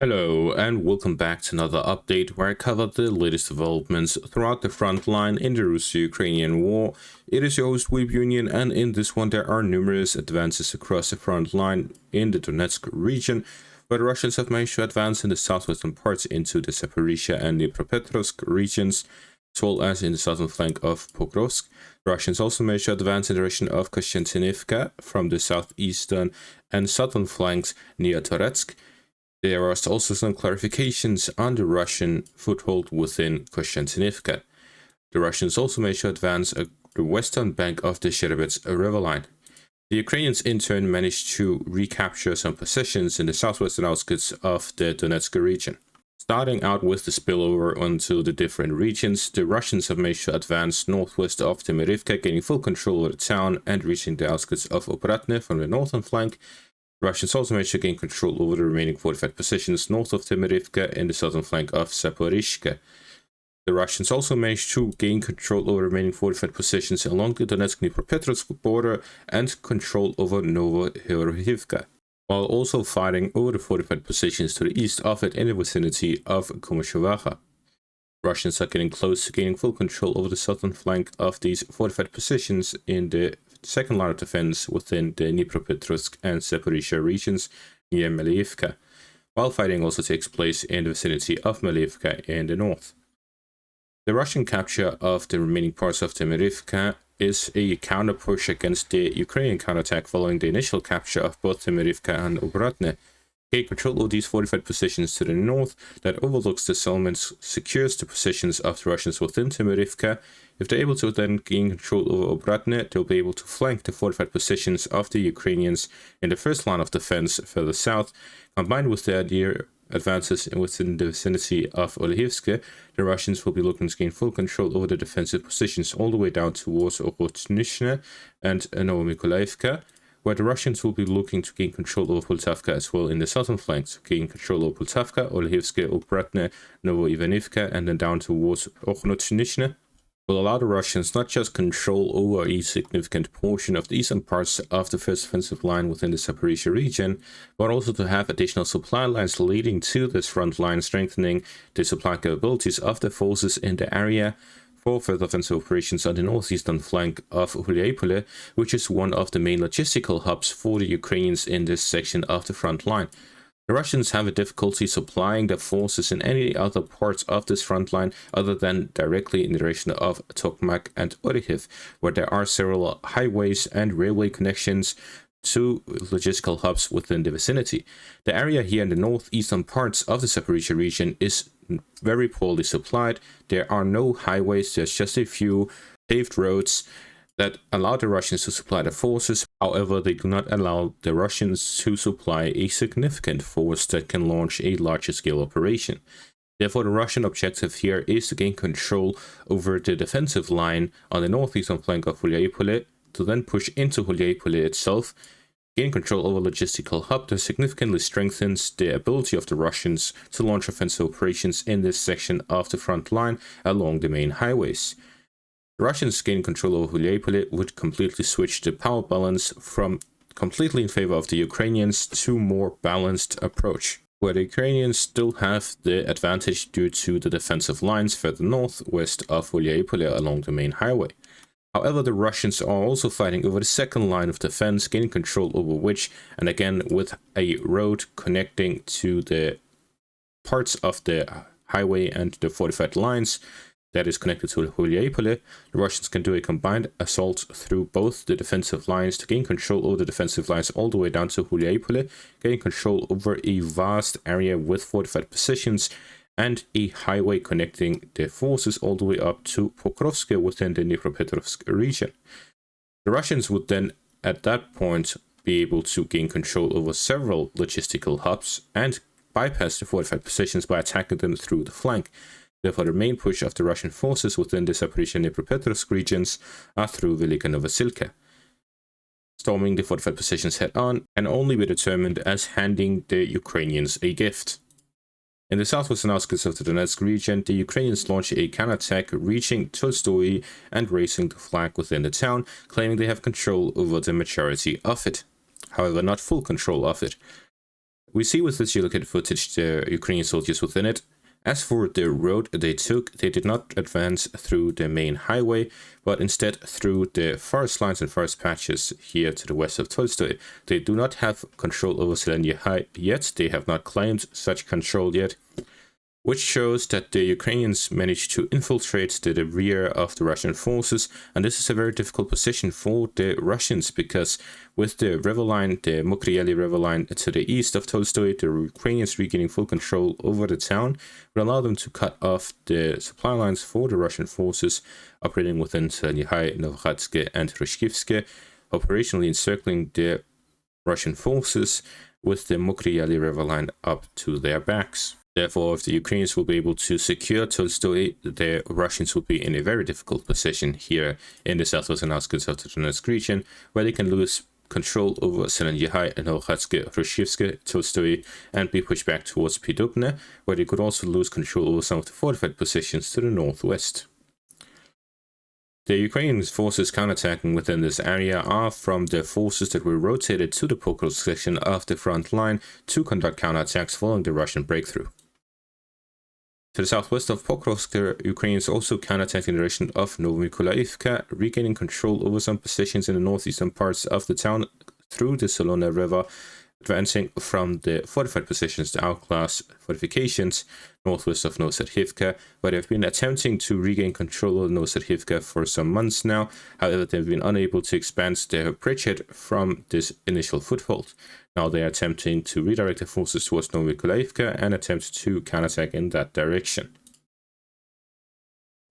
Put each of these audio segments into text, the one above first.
Hello and welcome back to another update where I cover the latest developments throughout the front line in the Russo-Ukrainian war. It is your host Weeb Union, and in this one there are numerous advances across the front line in the Donetsk region, where the Russians have managed to advance in the southwestern parts into the Zaporizhia and Dnipropetrovsk regions, as well as in the southern flank of Pokrovsk. The Russians also managed to advance in the direction of Kostiantynivka from the southeastern and southern flanks near Toretsk. There are also some clarifications on the Russian foothold within Kostiantynivka. The Russians also managed to advance the western bank of the Sherebets river line. The Ukrainians in turn managed to recapture some positions in the southwestern outskirts of the Donetsk region. Starting out with the spillover onto the different regions, the Russians have managed to advance northwest of Temerivka, gaining full control of the town and reaching the outskirts of Obratne from the northern flank. Russians also managed to gain control over the remaining fortified positions north of Temerivka in the southern flank of Zaporizhia. The Russians also managed to gain control over the remaining fortified positions along the Donetsk-Dnipropetrovsk border and control over Novohirivka, while also fighting over the fortified positions to the east of it in the vicinity of Kumyshovaha. Russians are getting close to gaining full control over the southern flank of these fortified positions in the second line of defense within the Dnipropetrovsk and Zaporizhia regions near Melyivka, while fighting also takes place in the vicinity of Melyivka in the north. The Russian capture of the remaining parts of Temerivka is a counter-push against the Ukrainian counterattack following the initial capture of both Temerivka and Obratne. Gain control of these fortified positions to the north that overlooks the settlements secures the positions of the Russians within Temerivka. If they're able to then gain control over Obratne, they'll be able to flank the fortified positions of the Ukrainians in the first line of defense further south. Combined with their near advances within the vicinity of Olehivske, the Russians will be looking to gain full control over the defensive positions all the way down towards Orotnishne and Novomykolaivka, where the Russians will be looking to gain control over Poltavka as well in the southern flanks, so gain control over Poltavka, Olehivske, Obratne, Novoivanivka, and then down towards Orotnishne, will allow the Russians not just control over a significant portion of the eastern parts of the first offensive line within the Zaporizhia region, but also to have additional supply lines leading to this front line, strengthening the supply capabilities of the forces in the area for further offensive operations on the northeastern flank of Huliaipole, which is one of the main logistical hubs for the Ukrainians in this section of the front line. The Russians have a difficulty supplying their forces in any other parts of this front line other than directly in the direction of Tokmak and Orikhiv, where there are several highways and railway connections to logistical hubs within the vicinity. The area here in the northeastern parts of the Zaporizhia region is very poorly supplied. There are no highways, there's just a few paved roads that allow the Russians to supply their forces. However, they do not allow the Russians to supply a significant force that can launch a larger scale operation. Therefore, the Russian objective here is to gain control over the defensive line on the northeastern flank of Huliaipole, to then push into Huliaipole itself, gain control over logistical hub that significantly strengthens the ability of the Russians to launch offensive operations in this section of the front line along the main highways. The Russians gaining control over Huliaipole would completely switch the power balance from completely in favor of the Ukrainians to more balanced approach, where the Ukrainians still have the advantage due to the defensive lines further northwest of Huliaipole along the main highway. However, the Russians are also fighting over the second line of defense, gaining control over which, and again with a road connecting to the parts of the highway and the fortified lines that is connected to Huliaipole, the Russians can do a combined assault through both the defensive lines to gain control over the defensive lines all the way down to Huliaipole, gaining control over a vast area with fortified positions and a highway connecting the forces all the way up to Pokrovsk within the Dnipropetrovsk region. The Russians would then at that point be able to gain control over several logistical hubs and bypass the fortified positions by attacking them through the flank. Therefore, the main push of the Russian forces within the Zaporizhia and Dnipropetrovsk regions are through Velika Novosilka. Storming the fortified positions head-on can only be determined as handing the Ukrainians a gift. In the southwestern outskirts of the Donetsk region, the Ukrainians launched a counterattack, reaching Tolstoy and raising the flag within the town, claiming they have control over the majority of it. However, not full control of it. We see with this geolocated footage the Ukrainian soldiers within it. As for the road they took, they did not advance through the main highway, but instead through the forest lines and forest patches here to the west of Tolstoy. They do not have control over Zeleny High yet, they have not claimed such control yet, which shows that the Ukrainians managed to infiltrate the rear of the Russian forces, and this is a very difficult position for the Russians, because with the river line, the Mokrieli river line to the east of Tolstoy, the Ukrainians regaining full control over the town will allow them to cut off the supply lines for the Russian forces operating within Zeleny, Novhadsk, and Roshkivsk, operationally encircling the Russian forces with the Mokrieli river line up to their backs. Therefore, if the Ukrainians will be able to secure Tolstoy, the Russians will be in a very difficult position here in the southwestern outskirts of the Toretsk region, where they can lose control over Zeleny, Novhadsk, Roshkivsk, Tolstoy, and be pushed back towards Pidubne, where they could also lose control over some of the fortified positions to the northwest. The Ukrainian forces counterattacking within this area are from the forces that were rotated to the Pokrovsk section of the front line to conduct counterattacks following the Russian breakthrough. To the southwest of Pokrovsk, the Ukrainians also counterattacked in the direction of Novomykolaivka, regaining control over some positions in the northeastern parts of the town through the Solona River, advancing from the fortified positions, the outclass fortifications, northwest of Novosadhivka, where they've been attempting to regain control of Novosadhivka for some months now. However, they've been unable to expand their bridgehead from this initial foothold. Now they are attempting to redirect their forces towards Novomykolaivka and attempt to counterattack in that direction.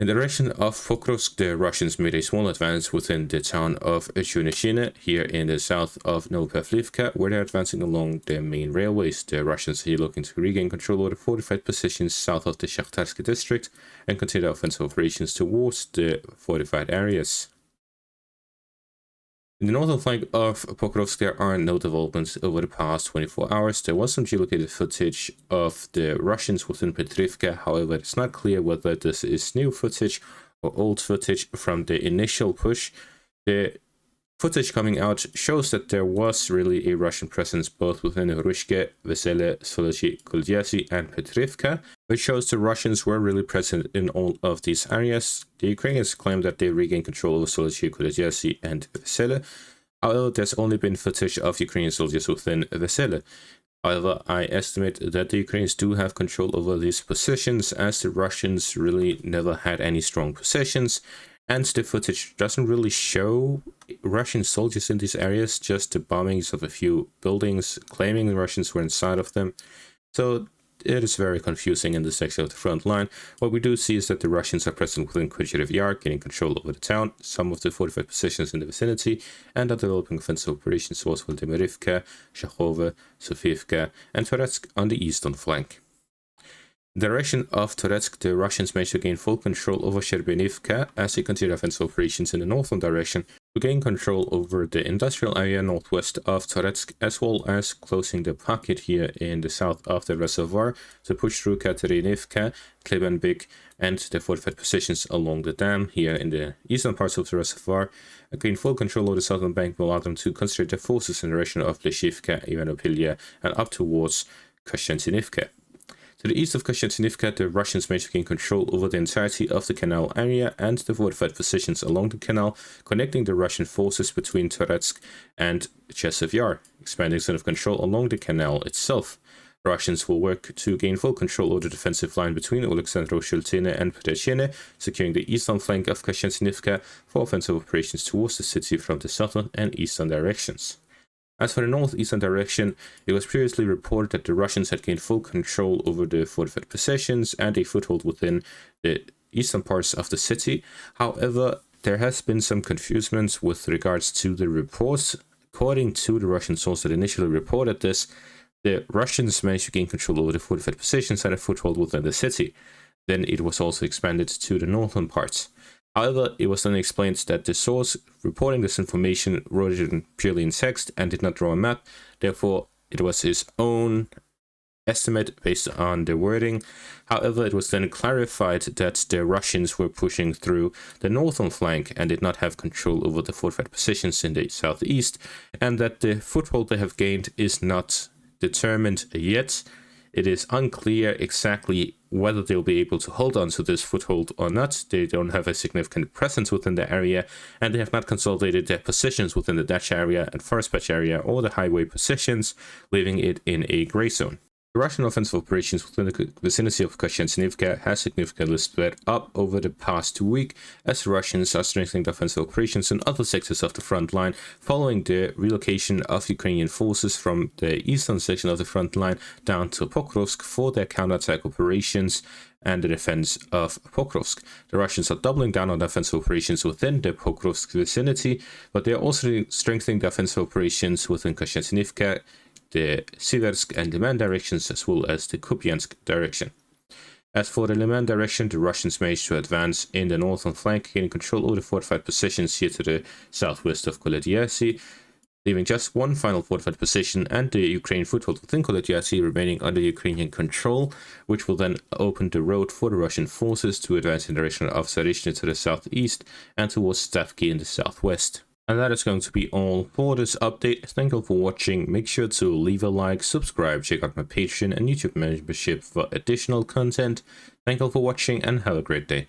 In the direction of Pokrovsk, the Russians made a small advance within the town of Chernishine, here in the south of Novopavlivka, where they're advancing along the main railways. The Russians are looking to regain control over the fortified positions south of the Shakhtarsk district and continue offensive operations towards the fortified areas. In the northern flank of Pokrovsk, there are no developments over the past 24 hours. There was some geolocated footage of the Russians within Petrivka. However, it's not clear whether this is new footage or old footage from the initial push. The footage coming out shows that there was really a Russian presence both within Rushke, Vesele, Solechi, Kuldyasi, and Petrivka, which shows the Russians were really present in all of these areas. The Ukrainians claim that they regained control over Solechi, Kuldyasi, and Vesele. However, there's only been footage of Ukrainian soldiers within Vesele. However, I estimate that the Ukrainians do have control over these positions, as the Russians really never had any strong positions. And the footage doesn't really show Russian soldiers in these areas, just the bombings of a few buildings, claiming the Russians were inside of them. So it is very confusing in this section of the front line. What we do see is that the Russians are present within Krycherev Yar, gaining control over the town, some of the fortified positions in the vicinity, and are developing offensive operations towards Volodymyrivka, Shakhove, Sofivka, and Toretsk on the eastern flank. In the direction of Toretsk, the Russians managed to gain full control over Shcherbenivka as they continued offensive operations in the northern direction to gain control over the industrial area northwest of Toretsk, as well as closing the pocket here in the south of the reservoir to push through Katerinivka, Klebenbik, and the fortified positions along the dam here in the eastern parts of the reservoir. Gain full control over the southern bank will allow them to concentrate their forces in the direction of Leshivka, Ivanopilya, and up towards Koshchentinivka. To the east of Koshchentinivka, the Russians managed to gain control over the entirety of the canal area and the fortified positions along the canal, connecting the Russian forces between Toretsk and Chesev Yar, expanding zone of control along the canal itself. Russians will work to gain full control over the defensive line between Oleksandro-Shultine and Pedechene, securing the eastern flank of Koshchentinivka for offensive operations towards the city from the southern and eastern directions. As for the northeastern direction, it was previously reported that the Russians had gained full control over the fortified positions and a foothold within the eastern parts of the city. However, there has been some confusion with regards to the reports. According to the Russian source that initially reported this, the Russians managed to gain control over the fortified positions and a foothold within the city. Then it was also expanded to the northern parts. However, it was then explained that the source reporting this information wrote it purely in text and did not draw a map. Therefore, it was his own estimate based on the wording. However, it was then clarified that the Russians were pushing through the northern flank and did not have control over the fortified positions in the southeast, and that the foothold they have gained is not determined yet. It is unclear exactly whether they'll be able to hold on to this foothold or not. They don't have a significant presence within the area, and they have not consolidated their positions within the Dacha area and Forest Patch area or the highway positions, leaving it in a gray zone. The Russian offensive operations within the vicinity of Kościanivka has significantly sped up over the past 2 weeks, as the Russians are strengthening the offensive operations in other sectors of the front line, following the relocation of Ukrainian forces from the eastern section of the front line down to Pokrovsk for their counterattack operations and the defense of Pokrovsk. The Russians are doubling down on offensive operations within the Pokrovsk vicinity, but they are also strengthening the offensive operations within Kościanivka, the Siversk and Liman directions, as well as the Kupiansk direction. As for the Liman direction, the Russians managed to advance in the northern flank, gaining control over the fortified positions here to the southwest of Koledyasy, leaving just one final fortified position and the Ukrainian foothold within Koledyasy remaining under Ukrainian control, which will then open the road for the Russian forces to advance in the direction of Zarishny to the southeast and towards Stavki in the southwest. And that is going to be all for this update. Thank you for watching. Make sure to leave a like, subscribe, check out my Patreon and YouTube membership for additional content. Thank you for watching and have a great day.